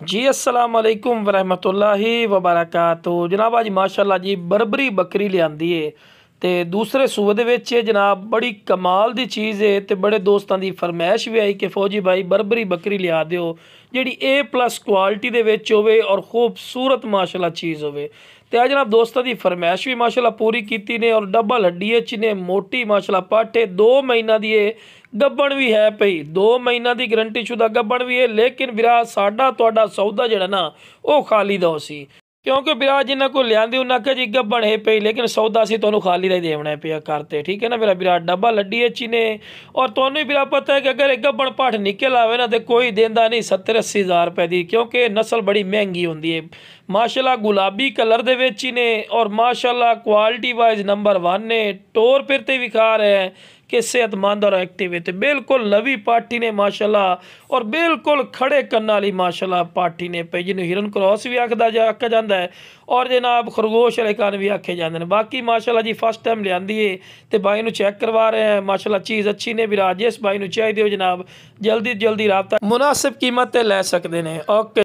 जी अस्सलाम वालेकुम वरहमतुल्लाहि वबरकातुहू। जनाब अज माशाअल्लाह जी बरबरी बकरी लियांदी है ते दूसरे सूबे दे विच जनाब बड़ी कमाल दी चीज़ है ते बड़े दोस्तां दी फरमाइश भी आई कि फौजी भाई बरबरी बकरी लिया दिओ जिहड़ी A+ क्वालिटी दे विच होवे और खूबसूरत माशाअल्लाह चीज़ होवे। ते आ जनाब दोस्तां दी फरमाइश भी माशाअल्लाह पूरी कीती ने और डबल हड्डी च ने मोटी माशाअल्लाह पट है 2 महीना दी है गब्बण भी है पई 2 महीना की गरंटी शुदा गब्बण भी है। लेकिन विरा साडा तुहाडा सौदा जिहड़ा ना वो खाली दा सी क्योंकि विरा जिन्हां को लियांदी उन्हां आखिया जी गब्बण है पई लेकिन सौदा असीं तुहानूं खाली दा ही देवना पिया करते। ठीक है ना मेरा विरा डबल हड्डी च ने और तुहानूं भी विरा पता है कि अगर एक गब्बण पठ निकल आवे ना तो कोई देंदा नहीं 70-80 हज़ार रुपए की क्योंकि नस्ल बड़ी महंगी होंदी है। माशाअल्लाह गुलाबी कलर दे विच ही ने और माशाअल्लाह क्वालिटी वाइज नंबर 1 ने टोर फिर ते विखा रहे हैं कि सेहतमंद और एक्टिव है तो बिल्कुल नवी पाठी ने माशाअल्लाह और बिल्कुल खड़े कन्ना वाली माशाअल्लाह पाठी ने पे जिन्होंने हिरन क्रॉस भी आखा जाता है और जनाब खरगोश वाले कान भी आखे जाते हैं। बाकी माशाअल्लाह जी फर्स्ट टाइम लियांदी है तो भाई नूं चेक करवा रहे हैं माशाअल्लाह चीज़ अच्छी ने विराज जिस भाई नूं चाहिए हो जनाब जल्दी जल्दी राबता मुनासिब कीमत ते लै सकते हैं। ओके।